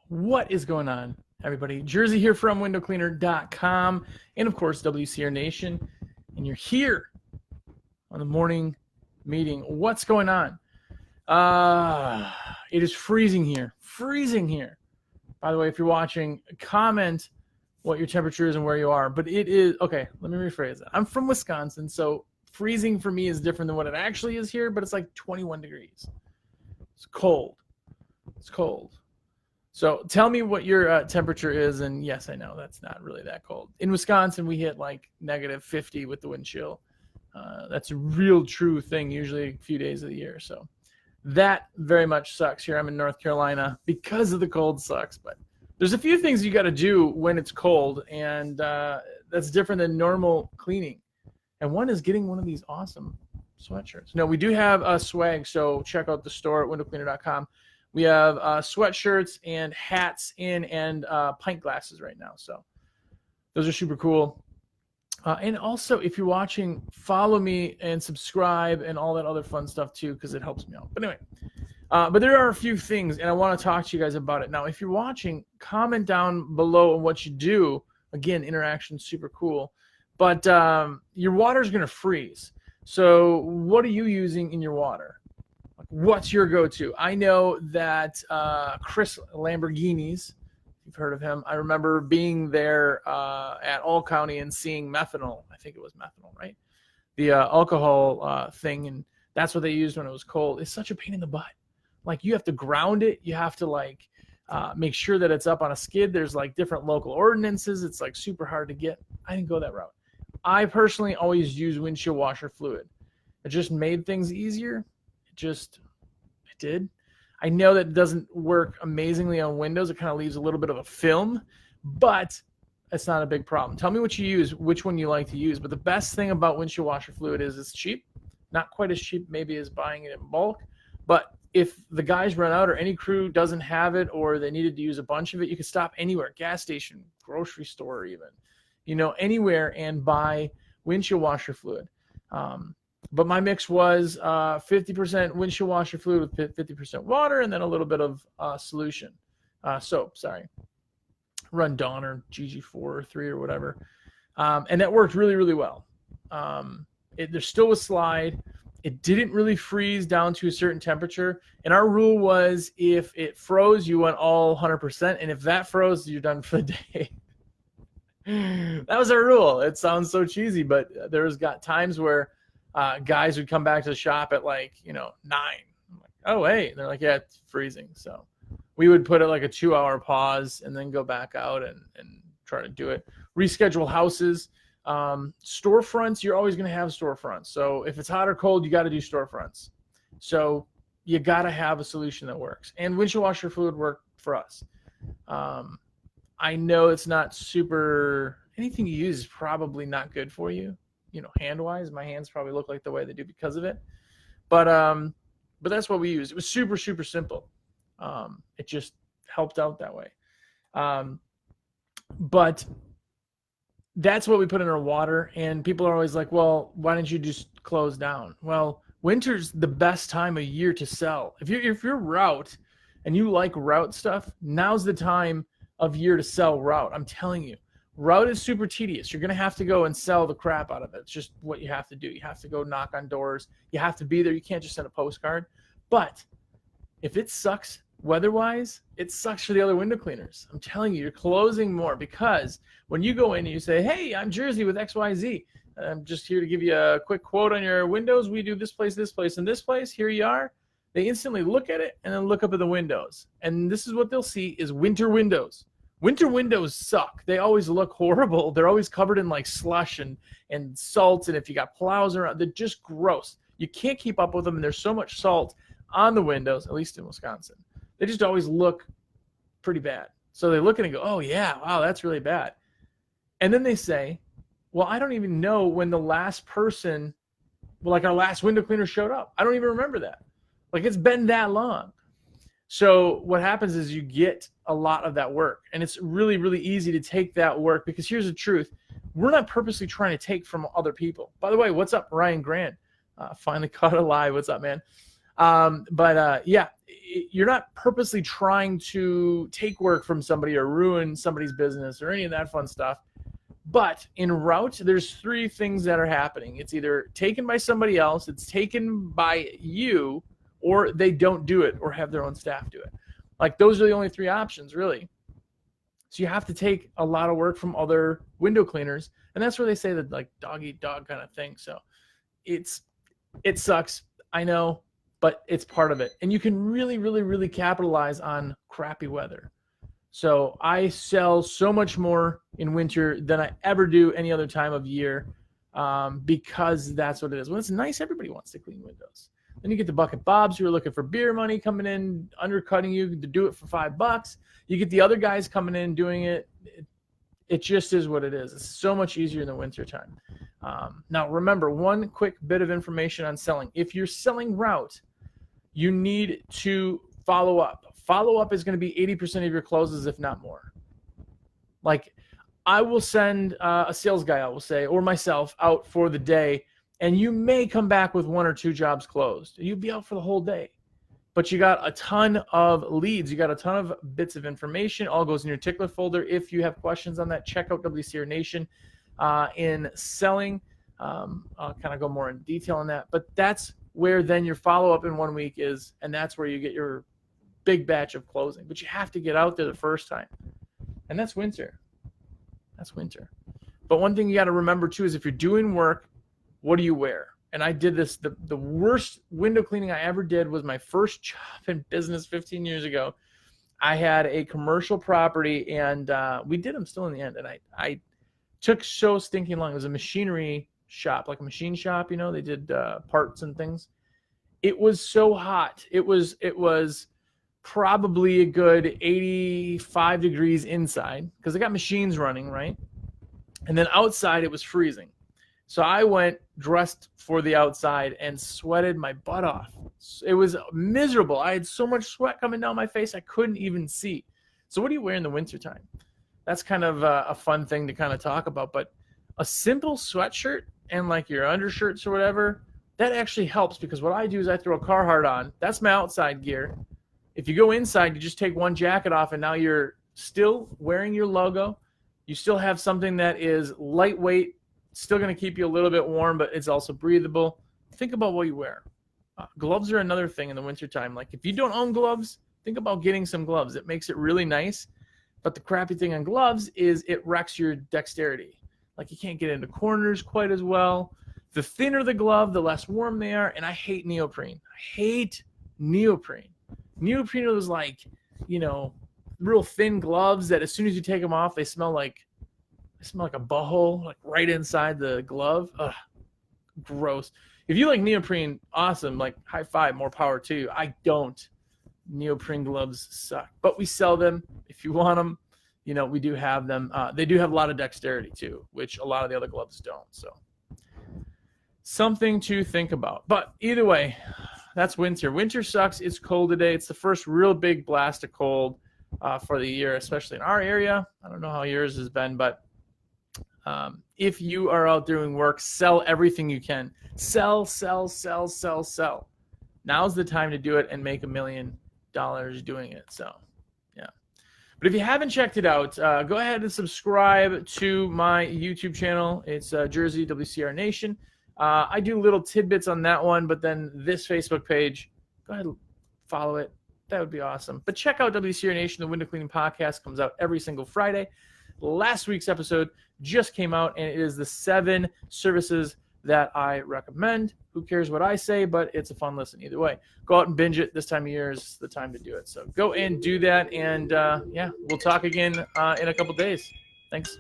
What is going on, everybody? Jersey here from windowcleaner.com and, of course, WCR Nation. And you're here on the morning meeting. What's going on? It is freezing here. Freezing here. By the way, if you're watching, comment what your temperature is and where you are. But it is, okay, let me rephrase that. I'm from Wisconsin, so freezing for me is different than what it actually is here, but it's like 21 degrees. It's cold. It's cold. So tell me what your temperature is, and yes, I know that's not really that cold. In Wisconsin, we hit like negative 50 with the wind chill. That's a real true thing, usually a few days of the year. So that very much sucks. Here I'm in North Carolina because of the cold sucks, but there's a few things you got to do when it's cold, and that's different than normal cleaning. And one is getting one of these awesome sweatshirts. No, we do have a swag, so check out the store at windowcleaner.com. We have sweatshirts and hats and pint glasses right now. So those are super cool. And also, if you're watching, follow me and subscribe and all that other fun stuff too, because it helps me out. But anyway, but there are a few things, and I want to talk to you guys about it. Now, if you're watching, comment down below on what you do. Again, interaction, super cool. But your water is going to freeze. So what are you using in your water? What's your go-to? I know that Chris Lamborghini's, if you've heard of him, I remember being there at All County and seeing methanol. I think it was methanol, right? The alcohol thing, and that's what they used when it was cold. It's such a pain in the butt. Like, you have to ground it. You have to, like, make sure that it's up on a skid. There's, like, different local ordinances. It's, like, super hard to get. I didn't go that route. I personally always use windshield washer fluid. It just made things easier. It did. I know that it doesn't work amazingly on windows. It kind of leaves a little bit of a film, but it's not a big problem. Tell me what you use, which one you like to use. But the best thing about windshield washer fluid is it's cheap. Not quite as cheap maybe as buying it in bulk, but if the guys run out or any crew doesn't have it or they needed to use a bunch of it, you can stop anywhere, gas station, grocery store even, anywhere, and buy windshield washer fluid. But my mix was 50% windshield washer fluid with 50% water and then a little bit of soap, Run Dawn or GG4 or 3 or whatever. And that worked really, really well. There still was slide. It didn't really freeze down to a certain temperature. And our rule was if it froze, you went all 100%. And if that froze, you're done for the day. That was our rule. It sounds so cheesy, but there's got times where guys would come back to the shop at 9. I'm like, oh, hey. And they're like, yeah, it's freezing. So we would put it like a 2-hour pause and then go back out and try to do it. Reschedule houses. Storefronts, you're always going to have storefronts. So if it's hot or cold, you got to do storefronts. So you got to have a solution that works. And windshield washer fluid worked for us. I know it's not super, anything you use is probably not good for you. Hand-wise, my hands probably look like the way they do because of it. But that's what we use. It was super, super simple. It just helped out that way. But that's what we put in our water. And people are always like, well, why didn't you just close down? Well, winter's the best time of year to sell. If you're route and you like route stuff, now's the time of year to sell route. I'm telling you. Route is super tedious. You're going to have to go and sell the crap out of it. It's just what you have to do. You have to go knock on doors. You have to be there. You can't just send a postcard. But if it sucks weather-wise, it sucks for the other window cleaners. I'm telling you, you're closing more because when you go in and you say, hey, I'm Jersey with XYZ. I'm just here to give you a quick quote on your windows. We do this place, and this place. Here you are. They instantly look at it and then look up at the windows. And this is what they'll see is winter windows. Winter windows suck. They always look horrible. They're always covered in like slush and salt. And if you got plows around, they're just gross. You can't keep up with them. And there's so much salt on the windows, at least in Wisconsin. They just always look pretty bad. So they look at it and go, oh, yeah, wow, that's really bad. And then they say, well, I don't even know when the last person, like our last window cleaner showed up. I don't even remember that. Like, it's been that long. So what happens is you get a lot of that work. And it's really, really easy to take that work because here's the truth. We're not purposely trying to take from other people. By the way, what's up, Ryan Grant? Finally caught it live. What's up, man? Yeah, you're not purposely trying to take work from somebody or ruin somebody's business or any of that fun stuff. But in route, there's three things that are happening. It's either taken by somebody else, it's taken by you, or they don't do it or have their own staff do it. Like, those are the only three options, really. So you have to take a lot of work from other window cleaners. And that's where they say that, like, dog eat dog kind of thing. So it sucks, I know, but it's part of it. And you can really, really, really capitalize on crappy weather. So I sell so much more in winter than I ever do any other time of year, because that's what it is. When it's nice, everybody wants to clean windows. Then you get the bucket bobs who are looking for beer money coming in, undercutting you to do it for $5. You get the other guys coming in doing it. It just is what it is. It's so much easier in the wintertime. Now, remember, one quick bit of information on selling. If you're selling route, you need to follow up. Follow up is going to be 80% of your closes, if not more. Like, I will send a sales guy, I will say, or myself out for the day, and you may come back with 1 or 2 jobs closed. You'd be out for the whole day. But you got a ton of leads. You got a ton of bits of information. All goes in your tickler folder. If you have questions on that, check out WCR Nation in selling. I'll kind of go more in detail on that. But that's where then your follow-up in 1 week is, and that's where you get your big batch of closing. But you have to get out there the first time. And that's winter. That's winter. But one thing you got to remember, too, is if you're doing work, what do you wear? And I did this. The worst window cleaning I ever did was my first job in business 15 years ago. I had a commercial property, and we did them still in the end. And I took so stinking long. It was a machinery shop, like a machine shop, you know. They did parts and things. It was so hot. It was probably a good 85 degrees inside because they got machines running, right? And then outside it was freezing. So I went dressed for the outside and sweated my butt off. It was miserable. I had so much sweat coming down my face I couldn't even see. So what do you wear in the wintertime? That's kind of a fun thing to kind of talk about. But a simple sweatshirt and like your undershirts or whatever, that actually helps, because what I do is I throw a Carhartt on. That's my outside gear. If you go inside, you just take one jacket off, and now you're still wearing your logo. You still have something that is lightweight, still going to keep you a little bit warm, but it's also breathable. Think about what you wear. Gloves are another thing in the wintertime. Like, if you don't own gloves, think about getting some gloves. It makes it really nice. But the crappy thing on gloves is it wrecks your dexterity. Like, you can't get into corners quite as well. The thinner the glove, the less warm they are. And I hate neoprene. I hate neoprene. Neoprene was like, you know, real thin gloves that as soon as you take them off, they smell like a butthole, like right inside the glove. Ugh, gross. If you like neoprene, awesome. Like, high five, more power to you. I don't. Neoprene gloves suck, but we sell them. If you want them, you know, we do have them. They do have a lot of dexterity too, which a lot of the other gloves don't. So something to think about. But either way, that's winter. Winter sucks. It's cold today. It's the first real big blast of cold for the year, especially in our area. I don't know how yours has been, but if you are out doing work, sell everything you can. Sell, sell, sell, sell, sell. Now's the time to do it and make $1 million doing it. So, yeah. But if you haven't checked it out, go ahead and subscribe to my YouTube channel. It's Jersey WCR Nation. I do little tidbits on that one, but then this Facebook page, go ahead and follow it. That would be awesome. But check out WCR Nation. The window cleaning podcast comes out every single Friday. Last week's episode just came out, and it is the 7 services that I recommend. Who cares what I say, but it's a fun listen either way. Go out and binge it. This time of year is the time to do it. So go and do that, and yeah, we'll talk again in a couple days. Thanks.